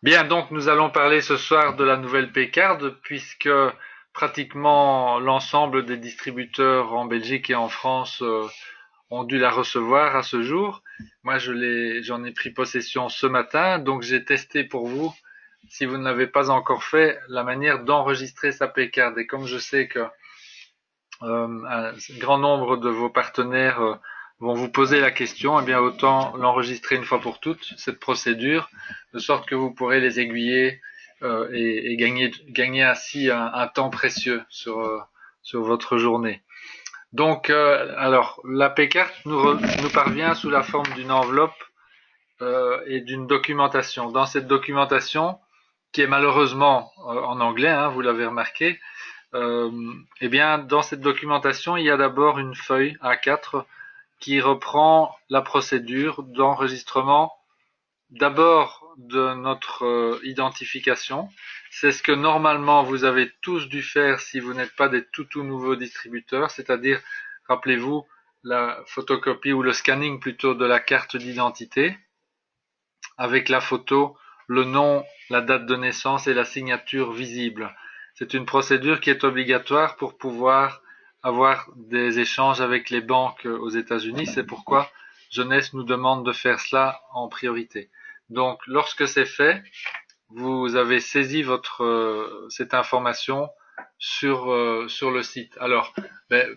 Bien, donc nous allons parler ce soir de la nouvelle P-Card, puisque pratiquement l'ensemble des distributeurs en Belgique et en France ont dû la recevoir à ce jour. Moi, j'en ai pris possession ce matin, donc j'ai testé pour vous, si vous ne l'avez pas encore fait, la manière d'enregistrer sa P-Card. Et comme je sais que un grand nombre de vos partenaires vont vous poser la question, eh bien autant l'enregistrer une fois pour toutes, cette procédure, de sorte que vous pourrez les aiguiller et gagner ainsi un temps précieux sur votre journée. Donc, alors, la P-carte nous parvient sous la forme d'une enveloppe et d'une documentation. Dans cette documentation, qui est malheureusement en anglais, hein, vous l'avez remarqué, euh, eh bien, dans cette documentation, il y a d'abord une feuille A4 qui reprend la procédure d'enregistrement d'abord de notre identification. C'est ce que normalement vous avez tous dû faire si vous n'êtes pas des tout nouveaux distributeurs, c'est-à-dire, rappelez-vous, la photocopie ou le scanning plutôt de la carte d'identité avec la photo, le nom, la date de naissance et la signature visible. C'est une procédure qui est obligatoire pour pouvoir avoir des échanges avec les banques aux États-Unis. C'est pourquoi Jeunesse nous demande de faire cela en priorité. Donc, lorsque c'est fait, vous avez saisi cette information sur le site. Alors,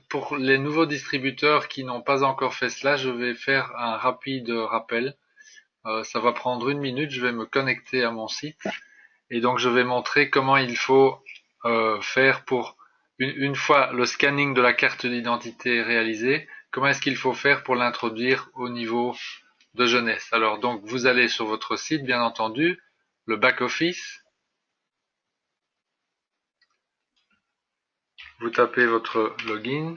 pour les nouveaux distributeurs qui n'ont pas encore fait cela, je vais faire un rapide rappel. Ça va prendre une minute, je vais me connecter à mon site et donc je vais montrer comment il faut faire pour une fois le scanning de la carte d'identité réalisé, comment est-ce qu'il faut faire pour l'introduire au niveau de jeunesse. Alors donc vous allez sur votre site bien entendu, le back-office, vous tapez votre login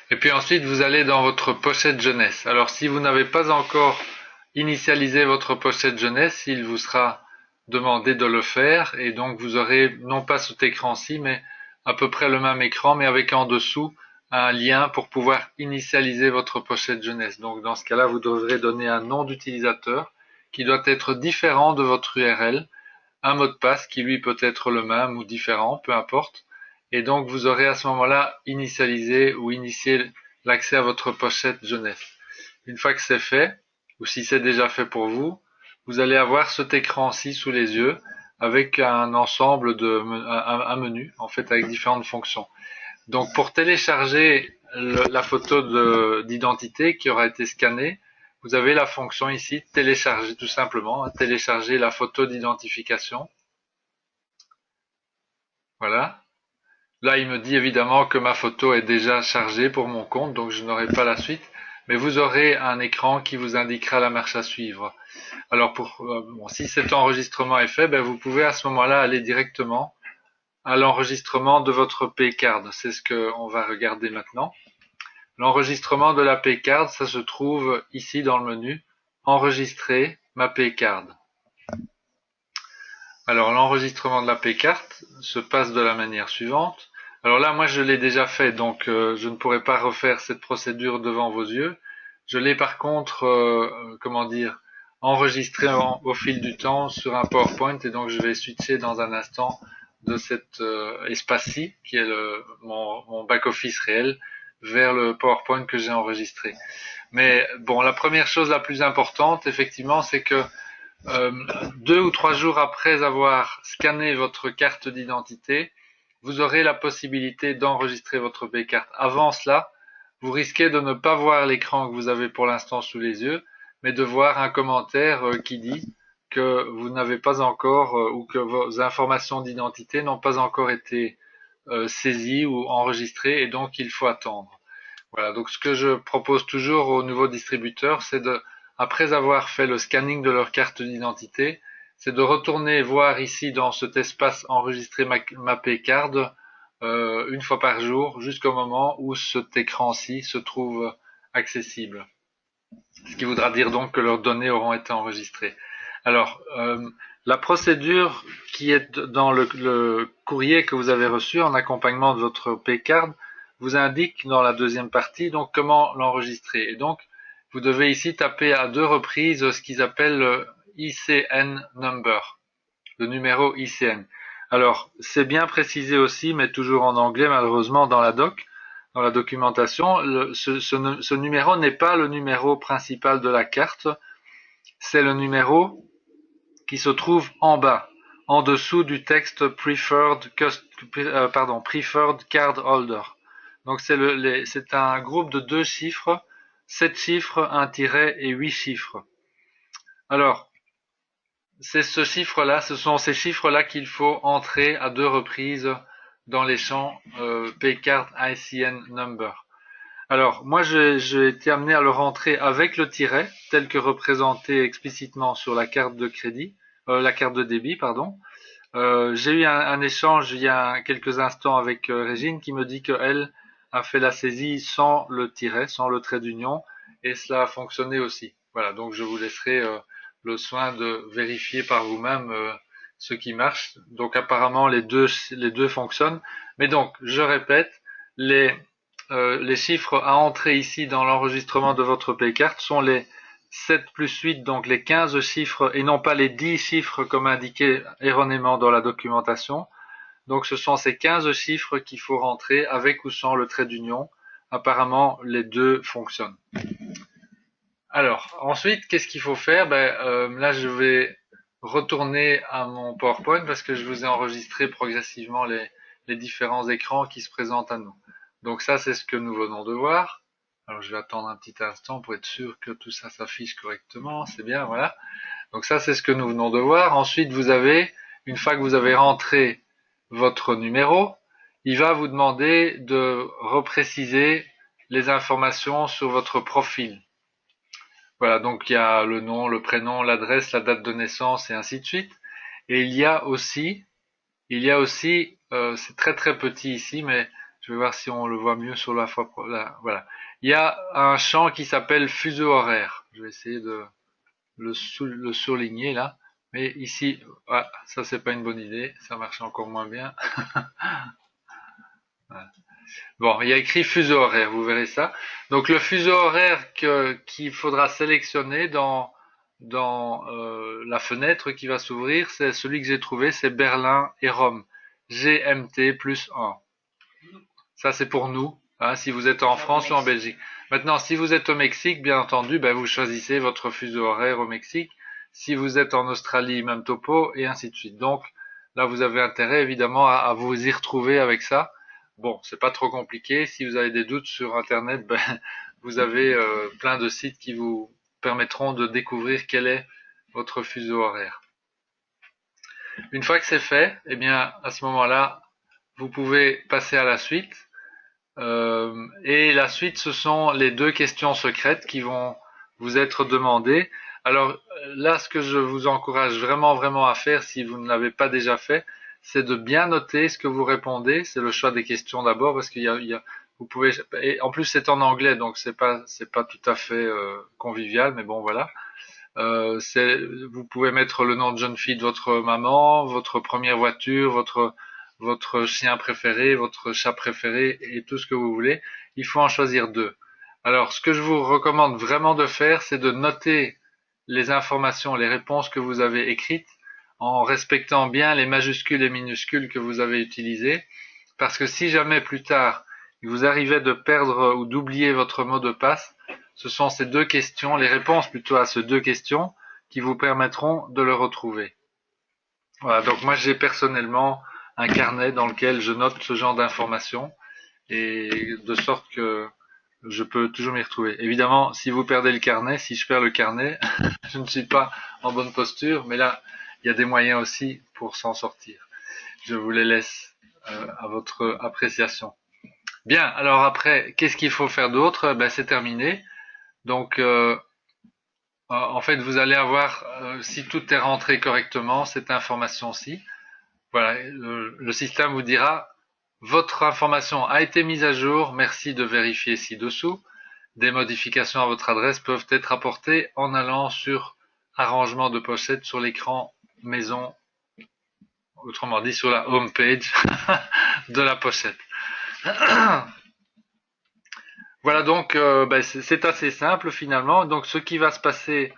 et puis ensuite vous allez dans votre pochette jeunesse. Alors si vous n'avez pas encore initialisé votre pochette jeunesse, il vous sera demandé de le faire et donc vous aurez non pas cet écran-ci mais à peu près le même écran mais avec en dessous un lien pour pouvoir initialiser votre pochette jeunesse. Donc dans ce cas-là, vous devrez donner un nom d'utilisateur qui doit être différent de votre URL, un mot de passe qui lui peut être le même ou différent, peu importe. Et donc vous aurez à ce moment-là initialisé ou initié l'accès à votre pochette jeunesse. Une fois que c'est fait, ou si c'est déjà fait pour vous, vous allez avoir cet écran-ci sous les yeux avec un ensemble un menu en fait avec différentes fonctions. Donc pour télécharger la photo d'identité qui aura été scannée, vous avez la fonction ici télécharger tout simplement, hein, télécharger la photo d'identification. Voilà. Là, il me dit évidemment que ma photo est déjà chargée pour mon compte, donc je n'aurai pas la suite. Mais vous aurez un écran qui vous indiquera la marche à suivre. Alors, bon, si cet enregistrement est fait, vous pouvez à ce moment-là aller directement à l'enregistrement de votre P-Card. C'est ce qu'on va regarder maintenant. L'enregistrement de la P-Card, ça se trouve ici dans le menu Enregistrer ma P-Card. Alors l'enregistrement de la P-carte se passe de la manière suivante. Alors là, moi je l'ai déjà fait, donc je ne pourrai pas refaire cette procédure devant vos yeux. Je l'ai par contre, comment dire, enregistré au fil du temps sur un PowerPoint et donc je vais switcher dans un instant de cet espace-ci, qui est mon back-office réel, vers le PowerPoint que j'ai enregistré. Mais bon, la première chose la plus importante, effectivement, c'est que euh, 2 ou 3 jours après avoir scanné votre carte d'identité, vous aurez la possibilité d'enregistrer votre P-carte. Avant cela, vous risquez de ne pas voir l'écran que vous avez pour l'instant sous les yeux, mais de voir un commentaire qui dit que vous n'avez pas encore ou que vos informations d'identité n'ont pas encore été saisies ou enregistrées et donc il faut attendre. Voilà, donc ce que je propose toujours aux nouveaux distributeurs, c'est de, après avoir fait le scanning de leur carte d'identité, c'est de retourner voir ici dans cet espace enregistrer ma P-card une fois par jour jusqu'au moment où cet écran-ci se trouve accessible. Ce qui voudra dire donc que leurs données auront été enregistrées. Alors, la procédure qui est dans le courrier que vous avez reçu en accompagnement de votre P-card vous indique dans la deuxième partie donc comment l'enregistrer. Et donc, vous devez ici taper à 2 reprises ce qu'ils appellent le ICN number, le numéro ICN. Alors, c'est bien précisé aussi, mais toujours en anglais malheureusement dans la documentation. Ce numéro n'est pas le numéro principal de la carte, c'est le numéro qui se trouve en bas, en dessous du texte Preferred Card Holder. Donc c'est un groupe de 2 chiffres, 7 chiffres, un tiret et 8 chiffres. Alors, c'est ce chiffre-là, ce sont ces chiffres-là qu'il faut entrer à 2 reprises dans les champs Pcard ICN number. Alors, moi, j'ai été amené à le rentrer avec le tiret, tel que représenté explicitement sur la carte de crédit, la carte de débit, pardon. J'ai eu un échange il y a quelques instants avec Régine qui me dit qu'elle a fait la saisie sans le tiret, sans le trait d'union, et cela a fonctionné aussi. Voilà, donc je vous laisserai le soin de vérifier par vous-même ce qui marche. Donc apparemment les deux fonctionnent. Mais donc, je répète, les chiffres à entrer ici dans l'enregistrement de votre Pcard sont les 7 plus 8, donc les 15 chiffres, et non pas les 10 chiffres comme indiqué erronément dans la documentation. Donc ce sont ces 15 chiffres qu'il faut rentrer avec ou sans le trait d'union. Apparemment, les deux fonctionnent. Alors, ensuite, qu'est-ce qu'il faut faire? Là, je vais retourner à mon PowerPoint parce que je vous ai enregistré progressivement les différents écrans qui se présentent à nous. Donc ça, c'est ce que nous venons de voir. Alors, je vais attendre un petit instant pour être sûr que tout ça s'affiche correctement. C'est bien, voilà. Donc ça, c'est ce que nous venons de voir. Ensuite, vous avez, une fois que vous avez rentré votre numéro, il va vous demander de repréciser les informations sur votre profil. Voilà, donc il y a le nom, le prénom, l'adresse, la date de naissance et ainsi de suite. Et il y a aussi, c'est très très petit ici, mais je vais voir si on le voit mieux sur la fois. Voilà, il y a un champ qui s'appelle fuseau horaire. Je vais essayer de le surligner là. Mais ici, voilà, ça c'est pas une bonne idée, ça marche encore moins bien. Voilà. Bon, il y a écrit fuseau horaire, vous verrez ça. Donc le fuseau horaire qu'il faudra sélectionner dans la fenêtre qui va s'ouvrir, c'est celui que j'ai trouvé, c'est Berlin et Rome. GMT plus 1. Ça c'est pour nous, hein, si vous êtes en France ou en Belgique. Maintenant, si vous êtes au Mexique, bien entendu, vous choisissez votre fuseau horaire au Mexique. Si vous êtes en Australie, même topo, et ainsi de suite. Donc là, vous avez intérêt évidemment à vous y retrouver avec ça. Bon, c'est pas trop compliqué. Si vous avez des doutes sur Internet, vous avez plein de sites qui vous permettront de découvrir quel est votre fuseau horaire. Une fois que c'est fait, eh bien, à ce moment-là, vous pouvez passer à la suite. Et la suite, ce sont les 2 questions secrètes qui vont vous être demandées. Alors là, ce que je vous encourage vraiment, vraiment à faire, si vous ne l'avez pas déjà fait, c'est de bien noter ce que vous répondez. C'est le choix des questions d'abord, parce vous pouvez, et en plus c'est en anglais, donc c'est pas tout à fait convivial, mais bon voilà. Vous pouvez mettre le nom de jeune fille de votre maman, votre première voiture, votre chien préféré, votre chat préféré et tout ce que vous voulez. Il faut en choisir 2. Alors, ce que je vous recommande vraiment de faire, c'est de noter les informations, les réponses que vous avez écrites en respectant bien les majuscules et minuscules que vous avez utilisées. Parce que si jamais plus tard, il vous arrivait de perdre ou d'oublier votre mot de passe, ce sont ces 2 questions, les réponses plutôt à ces 2 questions, qui vous permettront de le retrouver. Voilà, donc moi j'ai personnellement un carnet dans lequel je note ce genre d'informations, et de sorte que je peux toujours m'y retrouver. Évidemment, si vous perdez le carnet, si je perds le carnet, je ne suis pas en bonne posture, mais là, il y a des moyens aussi pour s'en sortir. Je vous les laisse à votre appréciation. Bien, alors après, qu'est-ce qu'il faut faire d'autre? C'est terminé. Donc, en fait, vous allez avoir, si tout est rentré correctement, cette information-ci. Voilà, le système vous dira, votre information a été mise à jour, merci de vérifier ci-dessous. Des modifications à votre adresse peuvent être apportées en allant sur arrangement de pochette sur l'écran maison, autrement dit sur la home page de la pochette. Voilà donc c'est assez simple finalement. Donc ce qui va se passer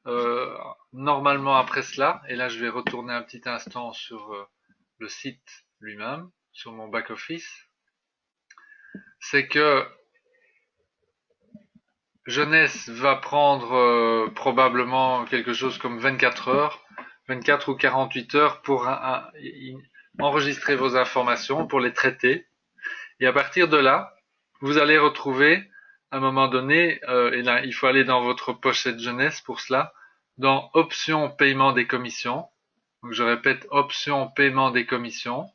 euh, normalement après cela, et là je vais retourner un petit instant sur le site lui-même, sur mon back-office, c'est que Jeunesse va prendre probablement quelque chose comme 24 heures, 24 ou 48 heures pour enregistrer vos informations, pour les traiter. Et à partir de là, vous allez retrouver, à un moment donné, et là, il faut aller dans votre pochette jeunesse pour cela, dans Options paiement des commissions. Donc, je répète, Options paiement des commissions.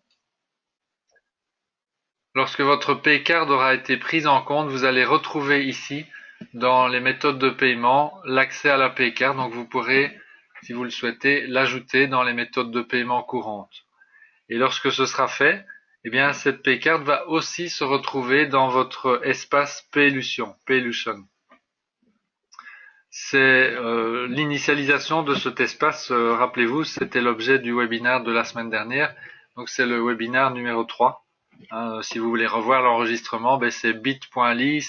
Lorsque votre Paycard aura été prise en compte, vous allez retrouver ici, dans les méthodes de paiement, l'accès à la Paycard. Donc, vous pourrez, si vous le souhaitez, l'ajouter dans les méthodes de paiement courantes. Et lorsque ce sera fait, eh bien, cette Paycard va aussi se retrouver dans votre espace Paylution. C'est l'initialisation de cet espace, rappelez-vous, c'était l'objet du webinaire de la semaine dernière. Donc c'est le webinaire numéro 3. Si vous voulez revoir l'enregistrement, c'est bit.ly/JE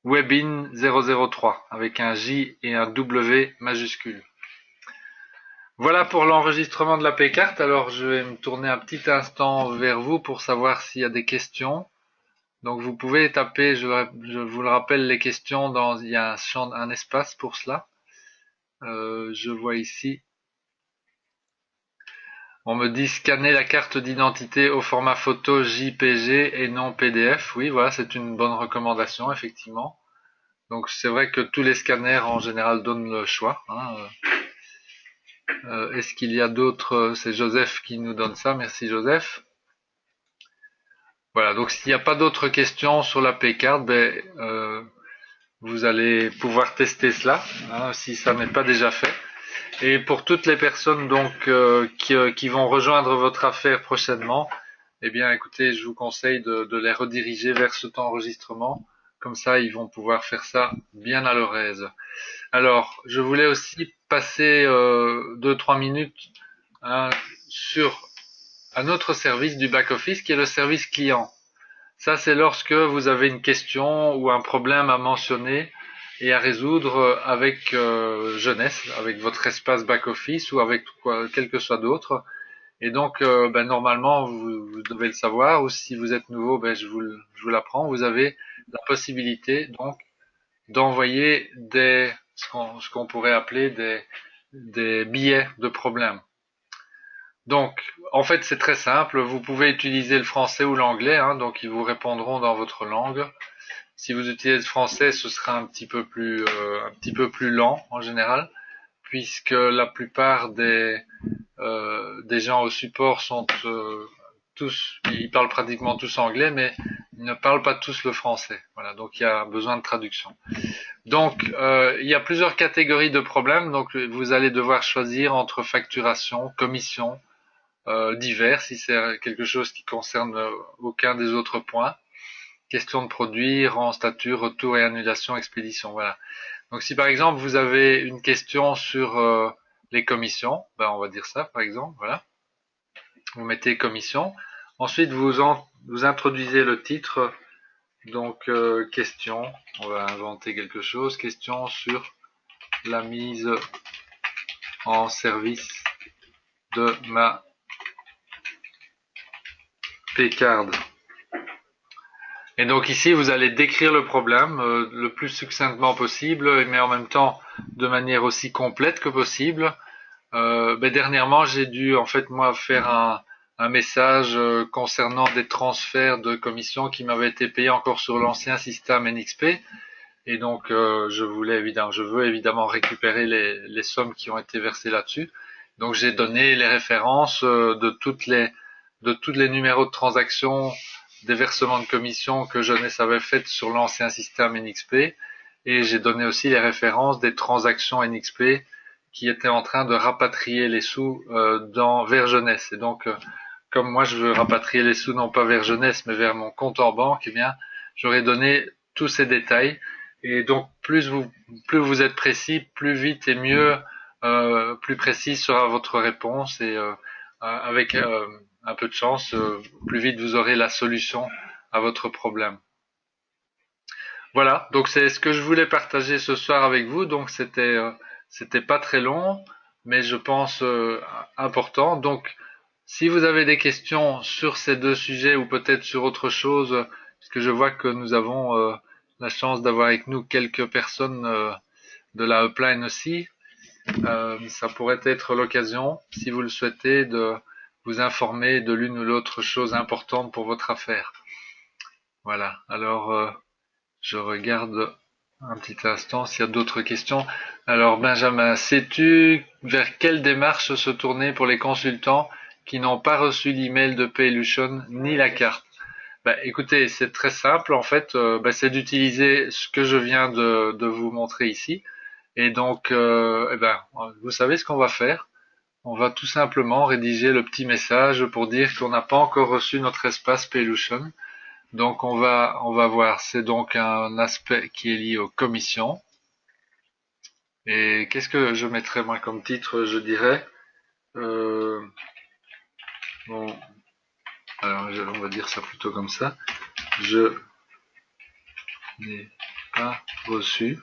Webin 003 avec un J et un W majuscule. Voilà pour l'enregistrement de la Paycard. Alors je vais me tourner un petit instant vers vous pour savoir s'il y a des questions. Donc vous pouvez taper, je vous le rappelle, les questions il y a un espace pour cela. Je vois ici. On me dit scanner la carte d'identité au format photo JPG et non PDF. Oui, voilà, c'est une bonne recommandation, effectivement. Donc c'est vrai que tous les scanners en général donnent le choix. Est-ce qu'il y a d'autres? C'est Joseph qui nous donne ça. Merci Joseph. Voilà, donc s'il n'y a pas d'autres questions sur la Paycard, vous allez pouvoir tester cela, si ça n'est pas déjà fait. Et pour toutes les personnes donc qui vont rejoindre votre affaire prochainement, eh bien écoutez, je vous conseille de les rediriger vers cet enregistrement. Comme ça, ils vont pouvoir faire ça bien à leur aise. Alors, je voulais aussi passer 2-3 minutes sur un autre service du back-office qui est le service client. Ça, c'est lorsque vous avez une question ou un problème à mentionner et à résoudre avec Jeunesse, avec votre espace back-office ou avec quel que soit d'autre. Et donc, normalement, vous devez le savoir, ou si vous êtes nouveau, je vous l'apprends. Vous avez la possibilité donc d'envoyer ce qu'on pourrait appeler des billets de problème. Donc, en fait, c'est très simple. Vous pouvez utiliser le français ou l'anglais, donc ils vous répondront dans votre langue. Si vous utilisez le français, ce sera un petit peu plus lent en général, puisque la plupart des gens au support sont ils parlent pratiquement tous anglais, mais ils ne parlent pas tous le français. Voilà, donc il y a besoin de traduction. Donc, il y a plusieurs catégories de problèmes. Donc, vous allez devoir choisir entre facturation, commission, divers, si c'est quelque chose qui concerne aucun des autres points. Question de produit, rang, statut, retour et annulation, expédition. Voilà. Donc, si par exemple vous avez une question sur les commissions, on va dire ça par exemple. Voilà. Vous mettez commission. Ensuite, vous introduisez le titre. Donc, question. On va inventer quelque chose. Question sur la mise en service de ma Paycard. Et donc ici, vous allez décrire le problème le plus succinctement possible, mais en même temps de manière aussi complète que possible. Dernièrement, j'ai dû en fait moi faire un message concernant des transferts de commissions qui m'avaient été payés encore sur l'ancien système NXP. Et donc je veux évidemment récupérer les sommes qui ont été versées là-dessus. Donc j'ai donné les références de tous les numéros de transaction des versements de commission que Jeunesse avait faites sur l'ancien système NXP, et j'ai donné aussi les références des transactions NXP qui étaient en train de rapatrier les sous vers Jeunesse. Et donc comme moi je veux rapatrier les sous non pas vers Jeunesse mais vers mon compte en banque, eh bien j'aurais donné tous ces détails. Et donc plus vous êtes précis, plus vite et mieux, plus précise sera votre réponse, et avec un peu de chance, plus vite vous aurez la solution à votre problème. Voilà, donc c'est ce que je voulais partager ce soir avec vous. Donc c'était pas très long, mais je pense important. Donc si vous avez des questions sur ces deux sujets ou peut-être sur autre chose, puisque je vois que nous avons la chance d'avoir avec nous quelques personnes de la upline aussi, ça pourrait être l'occasion, si vous le souhaitez, de vous informer de l'une ou l'autre chose importante pour votre affaire. Voilà, alors je regarde un petit instant s'il y a d'autres questions. Alors Benjamin, sais-tu vers quelle démarche se tourner pour les consultants qui n'ont pas reçu l'email de Paylution ni la carte? Écoutez, c'est très simple en fait, c'est d'utiliser ce que je viens de vous montrer ici. Et donc, vous savez ce qu'on va faire. On va tout simplement rédiger le petit message pour dire qu'on n'a pas encore reçu notre espace Paylution. Donc on va voir, c'est donc un aspect qui est lié aux commissions. Et qu'est-ce que je mettrais moi comme titre, je dirais bon, alors on va dire ça plutôt comme ça. Je n'ai pas reçu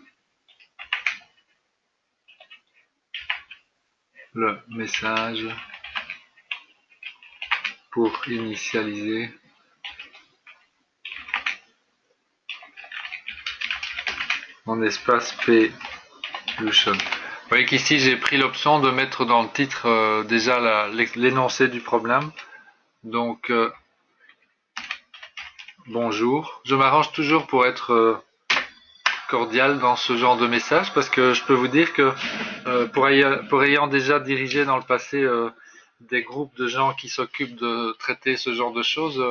le message pour initialiser mon espace Paylution. Vous voyez qu'ici j'ai pris l'option de mettre dans le titre déjà l'énoncé du problème. Donc bonjour. Je m'arrange toujours pour être cordial dans ce genre de message parce que je peux vous dire que pour ayant déjà dirigé dans le passé des groupes de gens qui s'occupent de traiter ce genre de choses,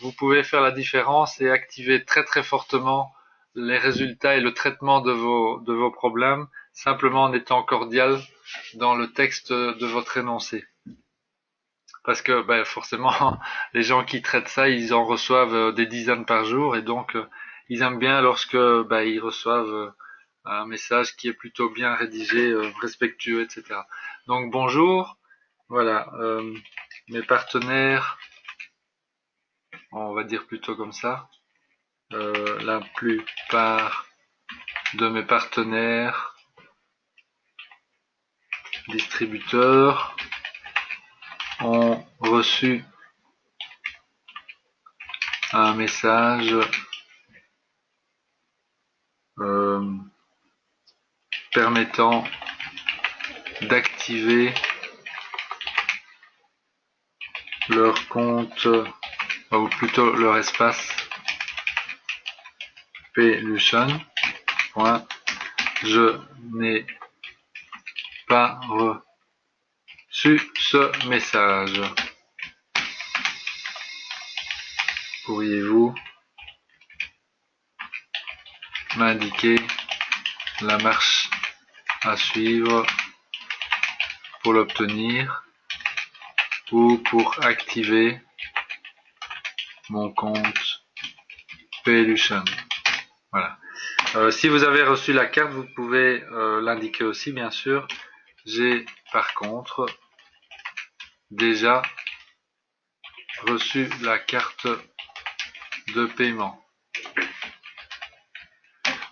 vous pouvez faire la différence et activer très très fortement les résultats et le traitement de vos problèmes simplement en étant cordial dans le texte de votre énoncé. Parce que forcément, les gens qui traitent ça, ils en reçoivent des dizaines par jour et donc ils aiment bien lorsque ils reçoivent un message qui est plutôt bien rédigé, respectueux, etc. Donc bonjour, voilà, mes partenaires, on va dire plutôt comme ça, la plupart de mes partenaires distributeurs ont reçu un message permettant d'activer leur compte, ou plutôt leur espace Paylution. Je n'ai pas reçu ce message. Pourriez-vous m'indiquer la marche à suivre pour l'obtenir ou pour activer mon compte Paylution? Voilà. Si vous avez reçu la carte, vous pouvez l'indiquer aussi, bien sûr. J'ai par contre déjà reçu la carte de paiement.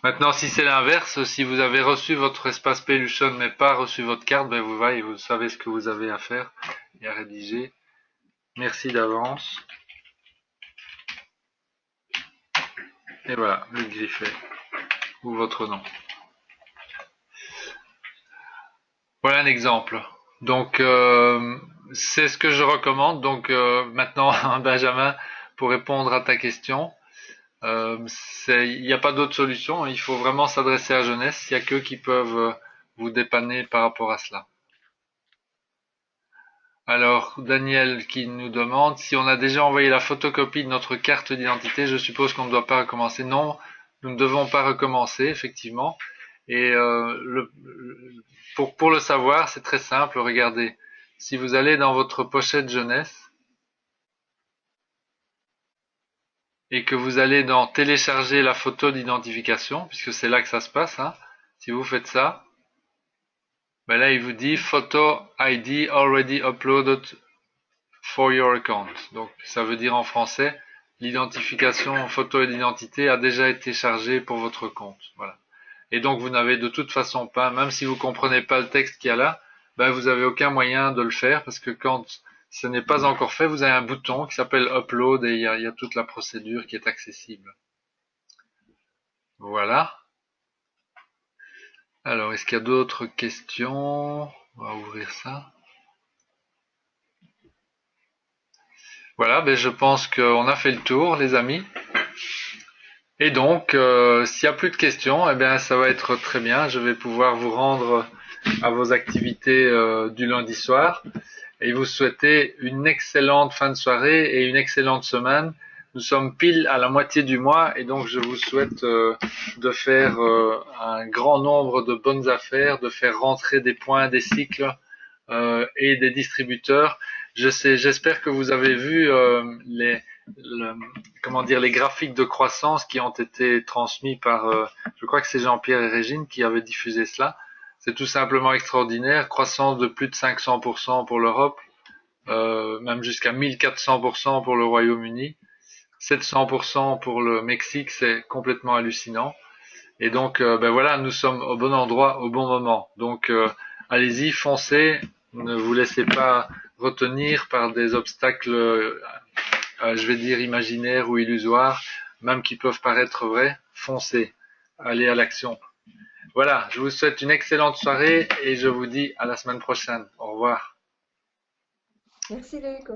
Maintenant, si c'est l'inverse, si vous avez reçu votre espace Paylution mais pas reçu votre carte, vous voyez, vous savez ce que vous avez à faire et à rédiger. Merci d'avance. Et voilà, le griffé ou votre nom. Voilà un exemple. Donc c'est ce que je recommande. Donc maintenant, Benjamin, pour répondre à ta question, il n'y a pas d'autre solution. Il faut vraiment s'adresser à la jeunesse. Il n'y a qu'eux qui peuvent vous dépanner par rapport à cela. Alors, Daniel qui nous demande si on a déjà envoyé la photocopie de notre carte d'identité, je suppose qu'on ne doit pas recommencer. Non, nous ne devons pas recommencer, effectivement. Et pour le savoir, c'est très simple. Regardez, si vous allez dans votre pochette jeunesse et que vous allez dans télécharger la photo d'identification, puisque c'est là que ça se passe, hein, si vous faites ça, là il vous dit photo ID already uploaded for your account. Donc ça veut dire en français l'identification photo et d'identité a déjà été chargée pour votre compte. Voilà. Et donc vous n'avez de toute façon pas, même si vous comprenez pas le texte qu'il y a là, ben vous avez aucun moyen de le faire parce que quand ce n'est pas encore fait, vous avez un bouton qui s'appelle Upload et il y a toute la procédure qui est accessible. Voilà. Alors, est-ce qu'il y a d'autres questions? On va ouvrir ça. Voilà, ben je pense qu'on a fait le tour, les amis. Et donc, s'il n'y a plus de questions, eh bien, ça va être très bien. Je vais pouvoir vous rendre à vos activités du lundi soir et vous souhaiter une excellente fin de soirée et une excellente semaine. Nous sommes pile à la moitié du mois et donc je vous souhaite de faire un grand nombre de bonnes affaires, de faire rentrer des points, des cycles et des distributeurs. J'espère que vous avez vu le- comment dire, les graphiques de croissance qui ont été transmis par, je crois que c'est Jean-Pierre et Régine qui avaient diffusé cela. C'est tout simplement extraordinaire, croissance de plus de 500% pour l'Europe, même jusqu'à 1400% pour le Royaume-Uni, 700% pour le Mexique, c'est complètement hallucinant. Et donc, ben voilà, nous sommes au bon endroit, au bon moment. Donc, allez-y, foncez, ne vous laissez pas retenir par des obstacles, je vais dire imaginaires ou illusoires, même qui peuvent paraître vrais. Foncez, allez à l'action. Voilà, je vous souhaite une excellente soirée et je vous dis à la semaine prochaine. Au revoir. Merci Loïc.